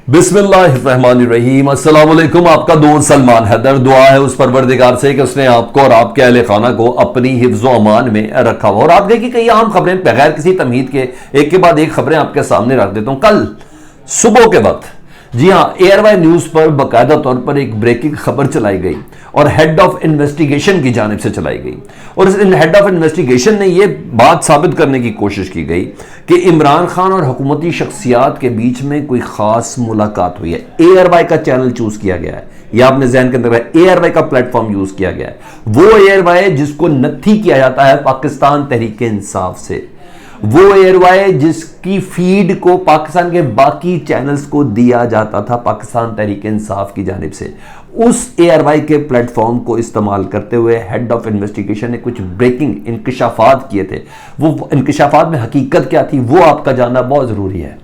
बिस्मिल्लाहिर्रहमानिर्रहीम। अस्सलाम वालेकुम। आपका दोस्त सलमान हैदर। दुआ है उस परवरदिगार से कि उसने आपको और आपके अहले खाना को अपनी हिफ्ज़ व अमान में रखा हुआ। और आप देखिए कई आम खबरें बगैर किसी तमहीद के एक के बाद एक खबरें आपके सामने रख देता हूं। कल सुबह के वक्त, जी हां, एयरवाई न्यूज पर बाकायदा तौर पर एक ब्रेकिंग खबर चलाई गई और हेड ऑफ इन्वेस्टिगेशन की जानिब से चलाई गई। और इस हेड ऑफ इन्वेस्टिगेशन ने यह बात साबित करने की कोशिश की गई कि इमरान खान और हुकूमती शख्सियात के बीच में कोई खास मुलाकात हुई है। एयरवाई का चैनल चूज किया गया है, यह आपने जहन के अंदर एयरवाई का प्लेटफॉर्म यूज किया गया है। वो एयरवाई जिसको नत्थी किया जाता है पाकिस्तान तहरीक इंसाफ से, वो एयरवाई जिसकी फीड को पाकिस्तान के बाकी चैनल्स को दिया जाता था पाकिस्तान तहरीक इंसाफ की जानिब से, उस एयरवाई के प्लेटफॉर्म को इस्तेमाल करते हुए हेड ऑफ इन्वेस्टिगेशन ने कुछ ब्रेकिंग इंकशाफात किए थे। वो इंकशाफात में हकीकत क्या थी वो आपका जानना बहुत जरूरी है।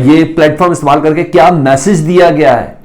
ये प्लेटफॉर्म इस्तेमाल करके क्या मैसेज दिया गया है,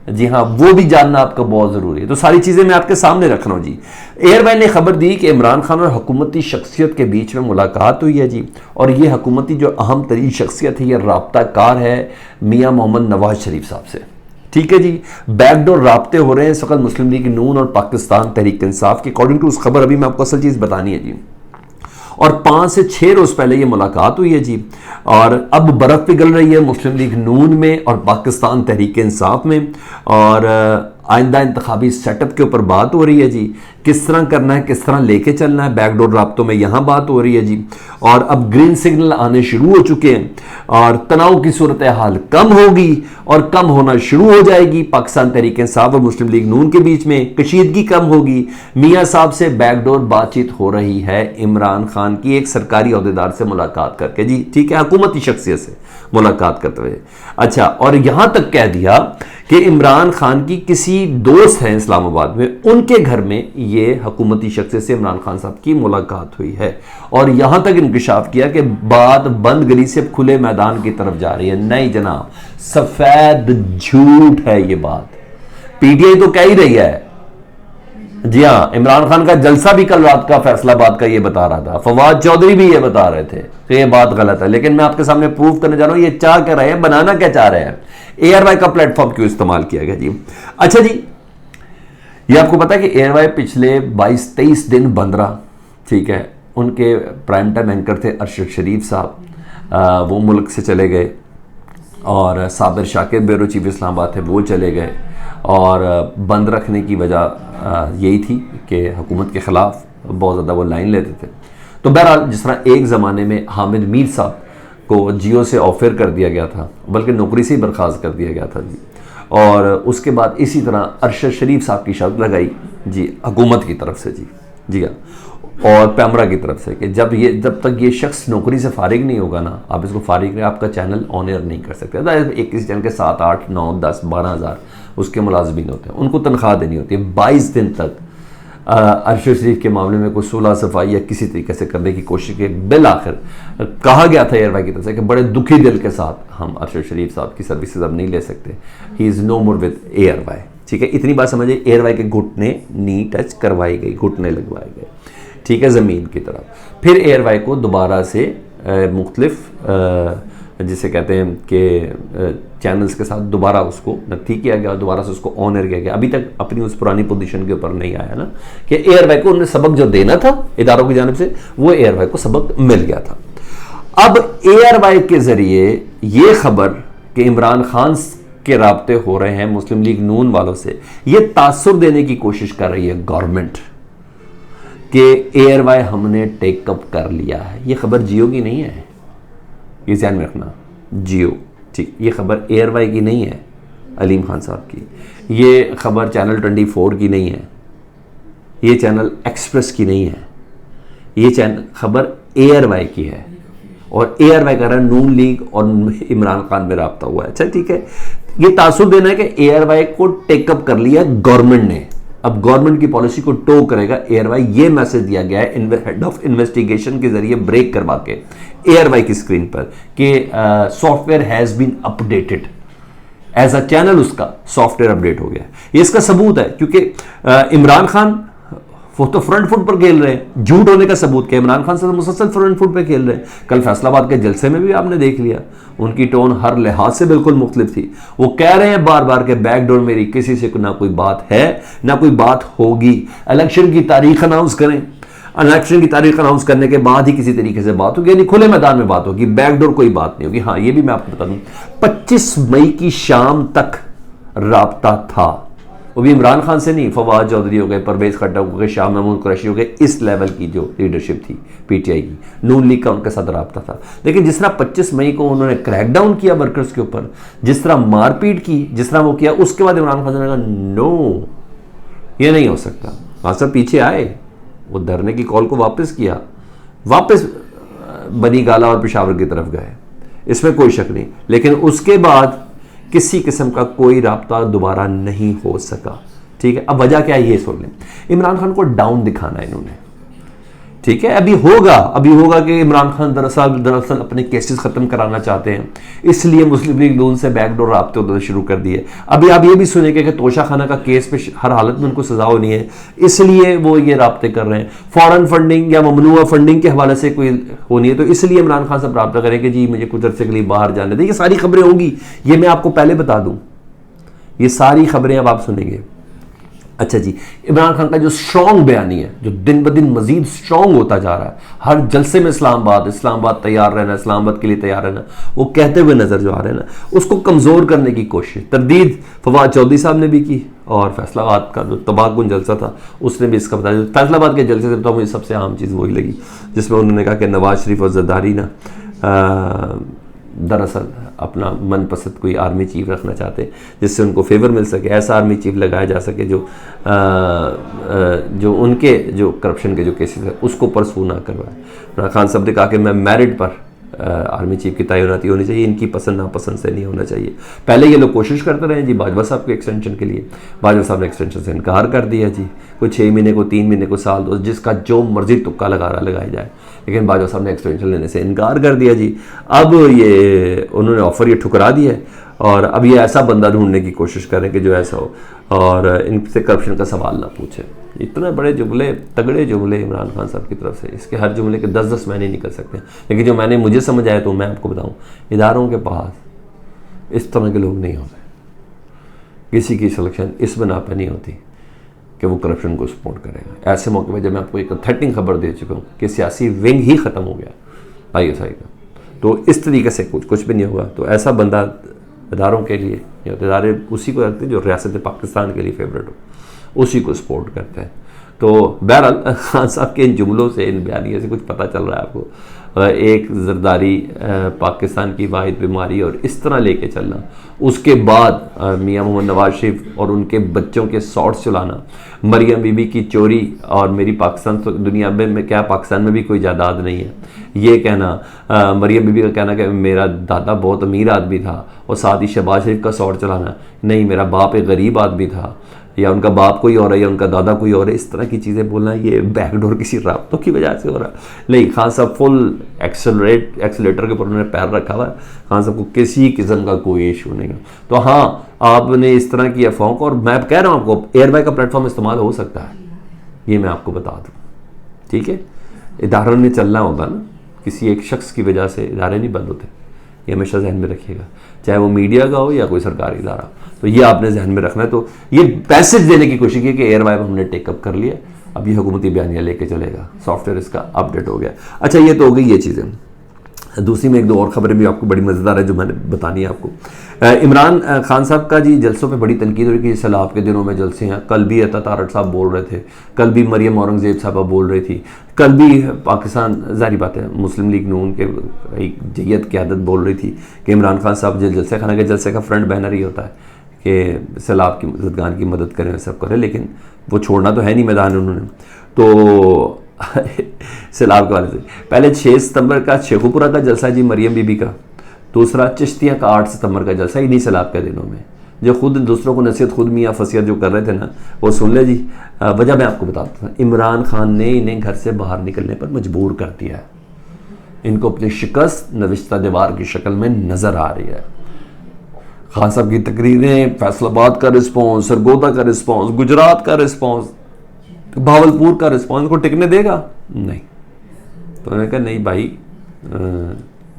जी हां, वो भी जानना आपका बहुत जरूरी है। तो सारी चीजें मैं आपके सामने रख रहा हूं जी। एयरवाई ने खबर दी कि इमरान खान और हुकूमती शख्सियत के बीच में मुलाकात हुई है जी। और ये हुकूमती जो अहम तरीन शख्सियत है, ये राब्ता कार है मियां मोहम्मद नवाज शरीफ साहब से। ठीक है जी, बैकडोर राब्ते हो रहे हैं इस वक्त मुस्लिम लीग नून और पाकिस्तान तहरीक इंसाफ की, अकॉर्डिंग टू उस खबर। अभी मैं आपको असल चीज बतानी है जी। और 5 से 6 रोज पहले ये मुलाकात हुई है जी। और अब बर्फ पिघल रही है मुस्लिम लीग नून में और पाकिस्तान तहरीक इंसाफ में। और आइंदा इंतखाबी सेटअप के ऊपर बात हो रही है जी, किस तरह करना है, किस तरह लेके चलना है। बैकडोर राब्तों में यहां बात हो रही है जी। और अब ग्रीन सिग्नल आने शुरू हो चुके हैं और तनाव की सूरत हाल कम होगी और कम होना शुरू हो जाएगी पाकिस्तान तहरीक इंसाफ और मुस्लिम लीग नून के बीच में। कशीदगी कम होगी। मियां साहब से बैकडोर बातचीत हो रही है इमरान खान की एक सरकारी अहदेदार से मुलाकात करके जी। ठीक है, हुकूमती शख्सियत से मुलाकात करते हुए। अच्छा, और यहां तक कह दिया कि इमरान खान की किसी दोस्त हैं इस्लामाबाद में, उनके घर में ये हुकूमती शख्सियत से इमरान खान साहब की मुलाकात हुई है। और यहां तक इंकशाफ किया कि बात बंद गली से खुले मैदान की तरफ जा रही है। नहीं जनाब, सफेद झूठ है ये बात। पीटीआई तो कह ही रही है। जी हां, इमरान खान का जलसा भी कल रात का फैसलाबाद का ये बता रहा था, फवाद चौधरी भी ये बता रहे थे कि ये बात गलत है। लेकिन मैं आपके सामने प्रूव करने जा रहा हूं ये चाह क्या रहे हैं, बनाना क्या चाह रहे हैं। एयरवाई का प्लेटफॉर्म क्यों इस्तेमाल किया गया जी। अच्छा जी, ये आपको पता है कि एयरवाई पिछले 22-23 दिन बंद रहा। ठीक है, उनके प्राइम टाइम एंकर थे अरशद शरीफ साहब, वो मुल्क से चले गए। और साबिर शाकिर ब्यूरो चीफ इस्लामाबाद थे, वो चले गए। और बंद रखने की वजह यही थी कि हुकूमत के ख़िलाफ़ बहुत ज़्यादा वो लाइन लेते थे। तो बहरहाल, जिस तरह एक ज़माने में हामिद मीर साहब को जियो से ऑफर कर दिया गया था, बल्कि नौकरी से ही बर्खास्त कर दिया गया था जी। और उसके बाद इसी तरह अरशद शरीफ साहब की शर्त लगाई जी हुकूमत की तरफ से जी हाँ, और पैमरा की तरफ से कि जब तक ये शख्स नौकरी से फारिग नहीं होगा ना, आप इसको फारिग नहीं, आपका चैनल ऑन एयर नहीं कर सकते। एक किसी चैनल के 7, 8, 9, 10, 12 हज़ार उसके मुलाजमीन होते हैं, उनको तनख्वाह देनी होती है। 22 दिन तक अरशद शरीफ के मामले में कोई सुलह सफाई या किसी तरीके से करने की कोशिश की। बिल आखिर कहा गया था एयरवाई की तरफ से कि बड़े दुखी दिल के साथ हम अरशद शरीफ साहब की सर्विसेज अब नहीं ले सकते, he is no more with एयरवाई। ठीक है, इतनी बात समझिए। एयरवाई के घुटने नी टच करवाई गई, घुटने लगवाए गए, ठीक है, ज़मीन की तरफ। फिर एयरवाई को दोबारा से मुख्तलिफ जिसे कहते हैं कि चैनल्स के साथ दोबारा उसको नत्थी किया गया और दोबारा से उसको ऑन एयर किया गया। अभी तक अपनी उस पुरानी पोजीशन के ऊपर नहीं आया ना कि एयरवाई को उन्हें सबक जो देना था इदारों की जानिब से, वो एयरवाई को सबक मिल गया था। अब एयरवाई के जरिए ये खबर कि इमरान खान के राब्ते हो रहे हैं मुस्लिम लीग नून वालों से, ये तासुर देने की कोशिश कर रही है गवर्नमेंट कि एयरवाई हमने टेकअप कर लिया है। ये खबर जियो की नहीं है, ये ध्यान में रखना। जियो, ठीक, ये खबर एयरवाई की नहीं है, अलीम खान साहब की। ये खबर चैनल 24 की नहीं है, ये चैनल एक्सप्रेस की नहीं है, ये चैनल खबर एयरवाई की है। और एयरवाई का रहा नून लीग और इमरान खान में राब्ता हुआ है। अच्छा ठीक है, ये तासुर देना है कि एयरवाई को टेकअप कर लिया गवर्नमेंट ने, अब गवर्नमेंट की पॉलिसी को टो करेगा एयरवाई। ये मैसेज दिया गया है हेड ऑफ इन्वेस्टिगेशन के जरिए ब्रेक करवा के एयरवाई की स्क्रीन पर कि software has been updated as a channel, उसका सॉफ्टवेयर अपडेट हो गया। ये इसका सबूत है क्योंकि इमरान खान वो तो फ्रंट फुट पर खेल रहे हैं, झूठ होने का सबूत क्या, इमरान खान साहब मुसलसल फ्रंट फुट पर खेल रहे हैं। कल फैसलाबाद के जलसे में भी आपने देख लिया, उनकी टोन हर लिहाज से बिल्कुल मुख्तलिफ थी। वो कह रहे हैं बार बार के बैकडोर मेरी किसी से ना कोई बात है ना कोई बात होगी, इलेक्शन की तारीख अनाउंस करें, इलेक्शन की तारीख अनाउंस करने के बाद ही किसी तरीके से बात होगी, यानी खुले मैदान में बात होगी, बैकडोर कोई बात नहीं होगी। हाँ ये भी मैं आपको बता दूं, 25 मई की शाम तक राब्ता था, वो भी इमरान खान से नहीं, फवाद चौधरी हो गए, परवेज खट्टक हो गए, शाह महमूद कुरैशी हो गए, इस लेवल की जो लीडरशिप थी पीटीआई की, नून लीग का उनके साथ राब्ता था। लेकिन जिस तरह 25 मई को उन्होंने क्रैकडाउन किया वर्कर्स के ऊपर, जिस तरह मारपीट की, जिस तरह वो किया, उसके बाद इमरान खान ने कहा नो ये नहीं हो सकता। वहां से पीछे आए, वो धरने की कॉल को वापस किया, वापस बनी गाला और पेशावर की तरफ गए, इसमें कोई शक नहीं। लेकिन उसके बाद किसी किस्म का कोई राब्ता दोबारा नहीं हो सका। ठीक है, अब वजह क्या है ये सुन लें। इमरान खान को डाउन दिखाना है इन्होंने, ठीक है। अभी होगा कि इमरान खान दरअसल अपने केसेस खत्म कराना चाहते हैं, इसलिए मुस्लिम लीग नून से बैकडोर राब्ते उधर शुरू कर दिए। अभी आप ये भी सुनेंगे कि तोशा खाना का केस पे हर हालत में उनको सजा होनी है, इसलिए वो ये राब्ते कर रहे हैं। फॉरेन फंडिंग या ममनुआ फंडिंग के हवाले से कोई होनी है, तो इसलिए इमरान खान से राब्ता करें कि जी मुझे कुछ अरसे के लिए बाहर जाने दें। ये सारी खबरें होंगी, ये मैं आपको पहले बता दूं, ये सारी खबरें अब आप सुनेंगे। अच्छा जी, इमरान खान का जो स्ट्रॉन्ग बयानी है, जो दिन ब दिन मजीद स्ट्रॉन्ग होता जा रहा है, हर जलसे में इस्लामाबाद तैयार रहना, इस्लामाबाद के लिए तैयार रहना, वो कहते हुए नजर जो आ रहे हैं ना, उसको कमजोर करने की कोशिश, तरदीद फवाद चौधरी साहब ने भी की, और फैसलाबाद का जो तबाहकुन जलसा था उसने भी इसका बताया। फैसलाबाद के जलसे से तो मुझे सबसे अहम चीज़ वही लगी जिसमें उन्होंने कहा कि नवाज शरीफ और जरदारी ना दरअसल अपना मनपसंद कोई आर्मी चीफ रखना चाहते हैं, जिससे उनको फेवर मिल सके, ऐसा आर्मी चीफ लगाया जा सके जो उनके जो करप्शन के जो केसेस है उसको परसू ना करवाए। इमरान खान साहब ने कहा कि मैं मेरिट पर आर्मी चीफ की तैनाती होनी चाहिए, इनकी पसंद नापसंद से नहीं होना चाहिए। पहले ये लोग कोशिश करते रहे जी बाजवा साहब के एक्सटेंशन के लिए, बाजवा साहब ने एक्सटेंशन से इनकार कर दिया जी, कोई 6 महीने को, 3 महीने को, साल, दो, जिसका जो मर्जी तुक्का लगाया जाए, लेकिन बाजवा साहब ने एक्सटेंशन लेने से इनकार कर दिया जी। अब ये उन्होंने ऑफर ये ठुकरा दिया है, और अब ये ऐसा बंदा ढूंढने की कोशिश करें कि जो ऐसा हो और इनसे करप्शन का सवाल ना पूछे। इतने बड़े जुमले, तगड़े जुमले इमरान खान साहब की तरफ से, इसके हर जुमले के 10-10 महीने निकल सकते हैं, लेकिन जो मैंने मुझे समझ आया तो मैं आपको बताऊं, इदारों के पास इस तरह के लोग नहीं होते, किसी की सिलेक्शन इस बना पर नहीं होती कि वो करप्शन को सपोर्ट करेगा। ऐसे मौके पर जब मैं आपको एक थ्रेटनिंग खबर दे चुका हूँ कि सियासी विंग ही ख़त्म हो गया ISI का, तो इस तरीके से कुछ भी नहीं होगा। तो ऐसा बंदा इदारों के लिए, इदारे उसी को रखते हैं जो रियासत पाकिस्तान के लिए फेवरेट हो, उसी को सपोर्ट करते हैं। तो बहरहाल खान साहब के इन जुमलों से, इन बयानियों से कुछ पता चल रहा है आपको, एक जरदारी पाकिस्तान की वाहिद बीमारी और इस तरह लेके चलना, उसके बाद मियां मोहम्मद नवाज शरीफ और उनके बच्चों के शॉर्ट्स चलाना, मरियम बीबी की चोरी, और मेरी पाकिस्तान तो दुनिया में क्या पाकिस्तान में भी कोई जायदाद नहीं है, ये कहना, मरियम बीबी का कहना कि मेरा दादा बहुत अमीर आदमी था, और साथ ही शहबाज शरीफ का शॉर्ट चलाना, नहीं मेरा बाप एक गरीब आदमी था, या उनका बाप कोई और है या उनका दादा कोई और है, इस तरह की चीज़ें बोलना, ये बैकडोर किसी राब्तों की वजह से हो रहा है। नहीं, खान साहब फुल एक्सेलेटर के ऊपर उन्होंने पैर रखा हुआ है, खान साहब को किसी किस्म का कोई इशू नहीं है। तो हाँ, आपने इस तरह की अफवाहों को, और मैं कह रहा हूँ आपको एयरबाई का प्लेटफॉर्म इस्तेमाल हो सकता है, ये मैं आपको बता दूँ, ठीक है। इदारों ने चलना होगा ना, किसी एक शख्स की वजह से इदारे नहीं बंद होते, ये हमेशा जहन में रखिएगा, चाहे वो मीडिया का हो या कोई सरकारी इदारा, तो ये आपने जहन में रखना है। तो ये मैसेज देने की कोशिश की कि एयर वाइब हमने टेकअप कर लिया, अब ये हुकूमती बयानियाँ लेके चलेगा, सॉफ्टवेयर इसका अपडेट हो गया। अच्छा, ये तो हो गई ये चीज़ें। दूसरी में 1-2 और खबरें भी आपको बड़ी मज़ेदार है जो मैंने बतानी है आपको। इमरान खान साहब का जी जलसों पे बड़ी तनकीद हो रही है कि सैलाब के दिनों में जलसे हैं। कल भी अता तारड़ साहब बोल रहे थे, कल भी मरियम औरंगज़ेब साहबा बोल रही थी, कल भी पाकिस्तान, जारी बात है मुस्लिम लीग नून के एक जय्यद क़यादत बोल रही थी कि इमरान खान साहब जो जलसे खाना के जलसे का फ्रंट बैनर ही होता है कि सैलाब की ज़दगान की मदद करें, सब करें, लेकिन वो छोड़ना तो है नहीं मैदान उन्होंने। तो सैलाब के वाले से पहले 6 सितंबर का शेखुपुरा का जलसा जी मरियम बीबी का, दूसरा चिश्तिया का 8 सितंबर का जलसा, इन्हीं सैलाब के दिनों में, जो खुद दूसरों को नसीहत खुद मियाँ फसीयत जो कर रहे थे ना, वो सुन ले जी। वजह मैं आपको बताता हूँ, इमरान खान ने इन्हें घर से बाहर निकलने पर मजबूर कर दिया है, इनको अपनी शिकस्त नविश्ता दीवार की शक्ल में नज़र आ रही है। खान साहब की तकरीरें, फैसलाबाद का रिस्पॉन्स, सरगोदा का रिस्पॉन्स, गुजरात का रिस्पॉन्स, तो भावलपुर का रिस्पॉन्स को टिकने देगा नहीं। तो मैंने कहा नहीं भाई,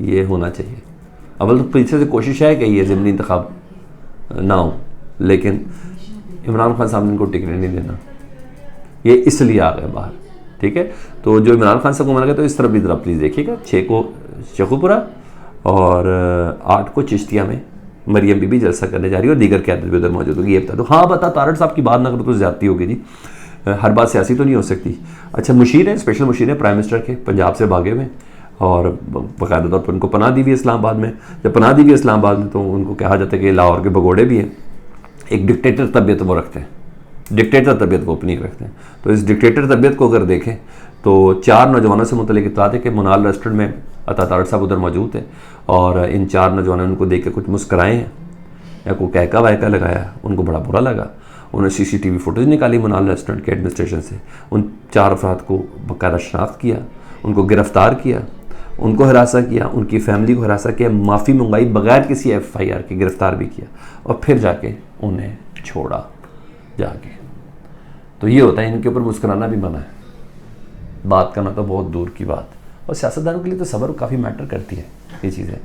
ये होना चाहिए। अव्वल तो पीछे से कोशिश है कि ये ज़िमनी इंतखाब ना हो, लेकिन इमरान खान साहब ने इनको टिकने नहीं देना, ये इसलिए आ गए बाहर। ठीक है, तो जो इमरान खान साहब को मना गया, तो इस तरफ भी ज़रा प्लीज़ देखिएगा। 6 को शेखुपुरा और 8 को चिश्तिया में मरियम बीबी जलसा करने जा रही है और दीगर क़यादत भी उधर मौजूद होगी। ये बता दो। हाँ बता, तारड़ साहब की बात ना करो तो ज़्यादती होगी जी, हर बात सियासी तो नहीं हो सकती। अच्छा, मुशीर है, स्पेशल मुशीर है प्राइम मिनिस्टर के, पंजाब से भागे हुए और बाकायदा तौर पर उनको पनाह दी हुई इस्लामाबाद में। जब पनाह दी हुई इस्लामाबाद में, तो उनको कहा जाता है कि लाहौर के भगोड़े भी हैं। एक डिक्टेटर तबीयत वो रखते हैं, डिक्टेटर तबीयत वो अपनी रखते हैं। तो इस डिक्टेटर तबीयत को अगर देखें तो 4 नौजवानों से मुतल्लिक़ इत्तला थे कि मुनाल रेस्टोरेंट में अता तारड़ साहब उधर मौजूद थे और इन 4 नौजवानों ने उनको देख के कुछ मुस्कराए हैं या कोई कहका वहका लगाया, उनको बड़ा बुरा लगा। उन्होंने CCTV फुटेज निकाली मुनाल रेस्टोरेंट के एडमिनिस्ट्रेशन से, उन 4 अफराद को बाकायदा शनाख्त किया, उनको गिरफ़्तार किया, उनको हिरासा किया, उनकी फैमिली को हिरासा किया, माफ़ी मंगाई, बगैर किसी FIR के गिरफ़्तार भी किया और फिर जाके उन्हें छोड़ा जाके। तो ये होता है, इनके ऊपर मुस्कुराना भी मना है, बात करना तो बहुत दूर की बात। और सियासतदानों के लिए तो सब्र काफ़ी मैटर करती है ये चीज़ें,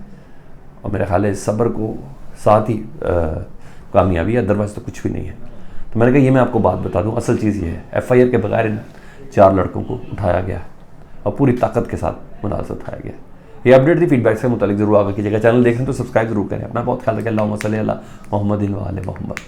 और मेरे ख्याल है सब्र को साथ ही कामयाबी है, अदरवाइज़ तो कुछ भी नहीं है। तो मैंने कहा ये मैं आपको बात बता दूं, असल चीज़ ये है, FIR के बगैर इन 4 लड़कों को उठाया गया और पूरी ताकत के साथ मुनाल से उठाया गया। ये अपडेट थी, फीडबैक से मुतालिक जरूर आगे कीजिएगा। चैनल देखें तो सब्सक्राइब जरूर करें। अपना बहुत ख्याल रखें। अल्लाहुम्मा सल्ली अला मुहम्मदिन व आले मुहम्मद।